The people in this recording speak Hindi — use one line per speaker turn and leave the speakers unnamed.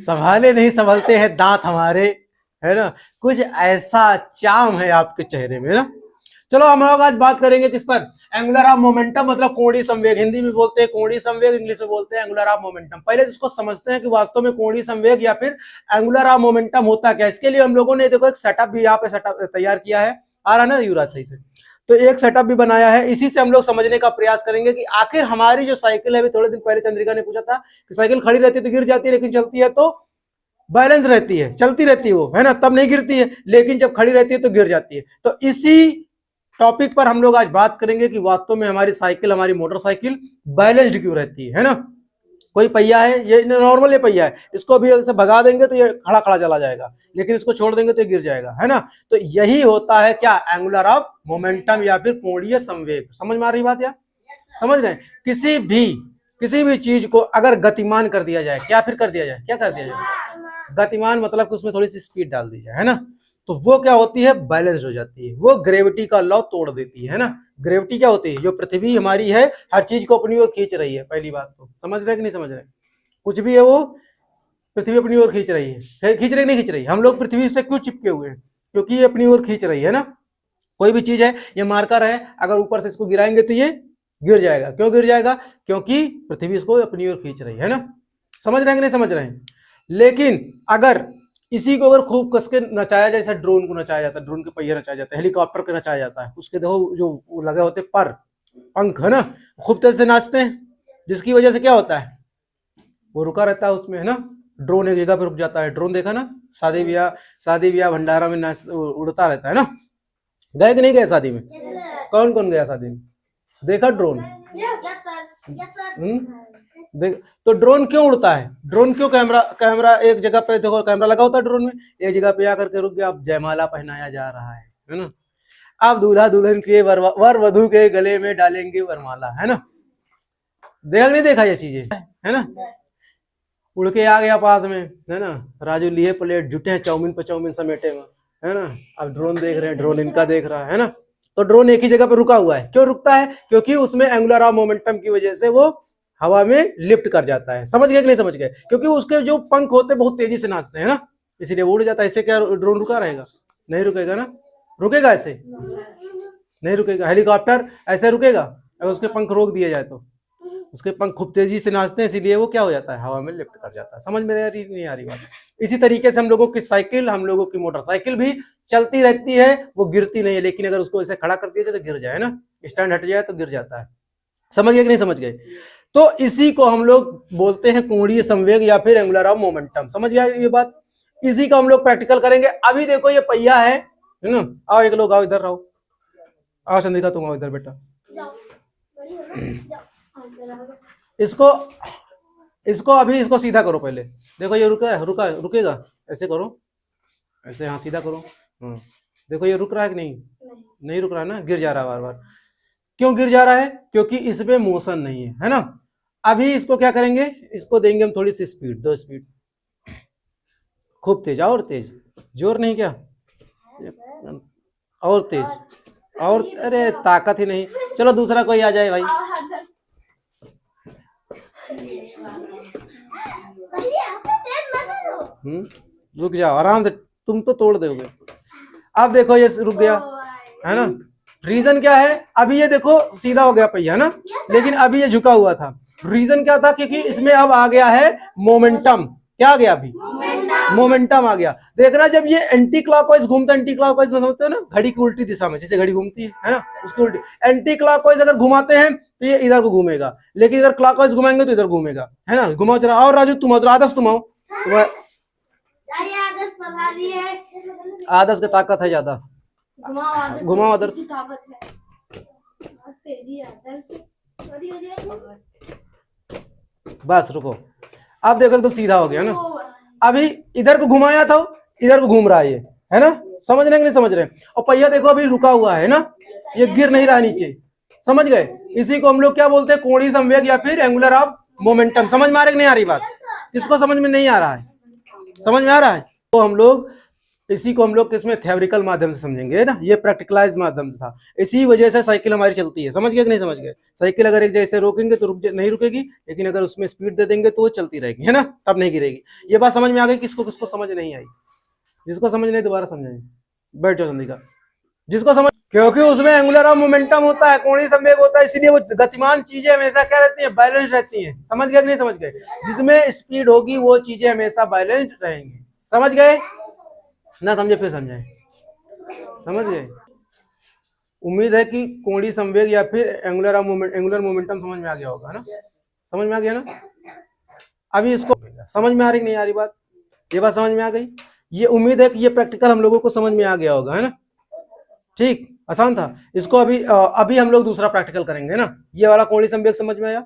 संभाले नहीं संभलते हैं दांत हमारे, है ना, कुछ ऐसा चाम है आपके चेहरे में ना। चलो हम लोग आज बात करेंगे किस पर, एंगुलर ऑफ मोमेंटम, मतलब कोणीय संवेग, हिंदी में बोलते हैं कोणीय संवेग, इंग्लिश में बोलते हैं एंगुलर ऑफ मोमेंटम। पहले इसको समझते हैं कि वास्तव में कोणीय संवेग या फिर एंगुलर ऑफ मोमेंटम होता क्या। इसके लिए हम लोगों ने देखो एक सेटअप भी यहाँ पे सेटअप तैयार किया है, आ रहा है ना युवराज सही से, तो एक सेटअप भी बनाया है, इसी से हम लोग समझने का प्रयास करेंगे कि आखिर हमारी जो साइकिल है, अभी थोड़े दिन पहले चंद्रिका ने पूछा था कि साइकिल खड़ी रहती है तो गिर जाती है, लेकिन चलती है तो बैलेंस रहती है, चलती रहती है वो, है ना, तब नहीं गिरती है, लेकिन जब खड़ी रहती है तो गिर जाती है। तो इसी टॉपिक पर हम लोग आज बात करेंगे कि वास्तव में हमारी साइकिल, हमारी मोटरसाइकिल बैलेंस्ड क्यों रहती है ना। कोई पहिया है, ये नॉर्मल ये पहिया है, इसको भी अगर भगा देंगे तो ये खड़ा खड़ा चला जाएगा, लेकिन इसको छोड़ देंगे तो ये गिर जाएगा, है ना। तो यही होता है क्या, एंगुलर ऑफ मोमेंटम या फिर कोणीय संवेग। समझ में आ रही बात, या समझ रहे हैं। किसी भी चीज को अगर गतिमान कर दिया जाए, क्या फिर कर दिया जाए, क्या कर दिया जाए, गतिमान मतलब कि उसमें थोड़ी सी स्पीड डाल दी जाए, है ना, तो वो क्या होती है, बैलेंस हो जाती है, वो ग्रेविटी का लॉ तोड़ देती है ना। ग्रेविटी क्या होती है, जो पृथ्वी हमारी है हर चीज को अपनी ओर खींच रही है, पहली बात तो समझ रहे कि नहीं समझ रहे, कुछ भी है वो पृथ्वी अपनी ओर खींच रही है, खींच रही नहीं खींच रही, हम लोग पृथ्वी से क्यों चिपके हुए हैं, क्योंकि ये अपनी ओर खींच रही है ना। कोई भी चीज है, ये मार्कर है, अगर ऊपर से इसको गिराएंगे तो ये गिर जाएगा, क्यों गिर जाएगा, क्योंकि पृथ्वी इसको अपनी ओर खींच रही है ना। समझ रहे हैं कि नहीं समझ रहे हैं। लेकिन अगर इसी को अगर खूब कस के नचाया जाए, जैसे ड्रोन को नचाया जाता है, ड्रोन के पहिए नचाया जाता है, हेलीकॉप्टर को नचाया जाता है, उसके देखो जो लगे होते पर पंख, है ना, खूब तेज से नाचते हैं, जिसकी वजह से क्या होता है, वो रुका रहता है उसमें, है ना। ड्रोन एक जगह पे रुक जाता है, ड्रोन देखा ना, शादी ब्याह भंडारा में नाच उड़ता रहता है ना। गए कि नहीं गए शादी में, कौन कौन गया शादी में, देखा ड्रोन, देख तो ड्रोन क्यों उड़ता है, ड्रोन क्यों, कैमरा एक जगह पे देखो, कैमरा लगा होता है ड्रोन में, एक जगह पे आकर के रुक गया, अब जयमाला पहनाया जा रहा है ना, अब दूल्हा दुल्हन के वर वधु के गले में डालेंगे वरमाला, है ना। नहीं देखा ये चीजें, है ना। उड़ के आ गया पास में, है ना, राजू लिए प्लेट, जुटे हैं चाउमीन पे चाउमीन समेटे में, है ना। अब ड्रोन देख रहे हैं, ड्रोन इनका देख रहा है ना। तो ड्रोन एक ही जगह पे रुका हुआ है, क्यों रुकता है, क्योंकि उसमें एंगुलर ऑफ मोमेंटम की वजह से वो हवा में लिफ्ट कर जाता है। समझ गए कि नहीं समझ गए, क्योंकि उसके जो पंख होते हैं बहुत तेजी से नाचते हैं ना, इसलिए वो उड़ जाता है। इससे क्या ड्रोन रुका रहेगा, नहीं रुकेगा ना, रुकेगा ऐसे नहीं रुकेगा। हेलीकॉप्टर ऐसे रुकेगा, अगर उसके पंख रोक दिए जाए तो, उसके पंख खूब तेजी से नाचते हैं, इसीलिए वो क्या हो जाता है, हवा में लिफ्ट कर जाता है। समझ में नहीं आ रही बात। इसी तरीके से हम लोगों की साइकिल, हम लोगों की मोटरसाइकिल भी चलती रहती है, वो गिरती नहीं है, लेकिन अगर उसको ऐसे खड़ा कर दिया जाए तो गिर जाए ना, स्टैंड हट जाए तो गिर जाता है। समझ गए कि नहीं समझ गए। तो इसी को हम लोग बोलते हैं कोणीय संवेग या फिर एंगुलर ऑफ मोमेंटम। समझ गया ये बात, इसी का हम लोग प्रैक्टिकल करेंगे। अभी देखो ये पहिया है ना, आओ एक लोग आओ इधर, आओ आओ चंद्रिका तुम आओ इधर बेटा। इसको अभी इसको सीधा करो पहले, देखो ये रुकेगा, ऐसे करो, ऐसे, हाँ सीधा करो, देखो ये रुक रहा है कि नहीं रुक रहा है ना, गिर जा रहा है बार बार। क्यों गिर जा रहा है, क्योंकि इसमें मोशन नहीं है ना। अभी इसको क्या करेंगे, इसको देंगे हम थोड़ी सी स्पीड, 2 स्पीड, खूब तेज, और तेज, जोर नहीं, क्या और तेज, और अरे ताकत ही नहीं। चलो दूसरा कोई आ जाए भाई, रुक जाओ आराम से, तुम तो तोड़ दोगे। अब देखो ये रुक गया, है ना। रीजन क्या है, अभी ये देखो सीधा हो गया पहिया ना, लेकिन अभी ये झुका हुआ था। रीजन क्या था, क्योंकि इसमें अब आ गया है मोमेंटम। क्या आ गया, अभी मोमेंटम आ गया। देखना जब ये एंटी क्लॉकवाइज घूमता है, एंटी क्लॉकवाइज में समझते हो ना, घड़ी की उल्टी दिशा में, जैसे घड़ी घूमती है ना, उसकी उल्टी। एंटी क्लॉकवाइज अगर घुमाते हैं तो ये इधर को घूमेगा, लेकिन अगर क्लॉकवाइज घुमाएंगे तो इधर घुमेगा, है ना। घुमाओ जरा, और राजू तुम आओ, आदर्श तुम आओ, आदर्श की ताकत है ज्यादा, घुमाओ आदर्श। बस रुको, अब देखो एकदम सीधा हो गया ना। अभी इधर को घुमाया था, इधर को घूम रहा है ये, है ना। समझ रहे कि नहीं समझ रहे। और पहिया देखो अभी रुका हुआ है ना, ये गिर नहीं रहा नीचे। समझ गए, इसी को हम लोग क्या बोलते हैं, कोणीय संवेग या फिर एंगुलर ऑफ मोमेंटम। समझ में आ रही कि नहीं आ रही बात, इसको समझ में नहीं आ रहा है, समझ में आ रहा है। तो हम लोग इसी को हम लोग किसमें थ्योरिकल माध्यम से समझेंगे, है ना, ये प्रैक्टिकलाइज माध्यम से था। इसी वजह से साइकिल हमारी चलती है, समझ गए कि नहीं समझ गए। साइकिल अगर एक जैसे रोकेंगे तो नहीं रुकेगी, लेकिन अगर उसमें स्पीड दे देंगे तो वो चलती रहेगी, है ना, तब नहीं गिरेगी। ये बात समझ में आ गई, किसको किसको समझ नहीं आई? जिसको समझ नहीं दोबारा समझाएंगे, बैठ जाओ जल्दी का। जिसको समझ, क्योंकि उसमें एंगुलर ऑफ मोमेंटम होता है, कोणीय संवेग होता है, इसलिए वो गतिमान चीजें हमेशा क्या रहती हैं, बैलेंस रहती हैं। समझ गए कि नहीं समझ गए। जिसमें स्पीड होगी वो चीजें हमेशा बैलेंस रहेंगी। समझ गए ना, समझे फिर समझाएं। समझ गए। उम्मीद है कि कोणीय संवेग या फिर एंगुलर मोमेंटम समझ में आ गया होगा ना, समझ में आ गया ना। अभी इसको समझ में आ रही नहीं आ रही बात, ये बात समझ में आ गई। ये उम्मीद है कि ये प्रैक्टिकल हम लोगों को समझ में आ गया होगा, है ना। ठीक, आसान था। इसको अभी हम लोग दूसरा प्रैक्टिकल करेंगे ना। ये वाला कोणीय संवेग समझ में आया।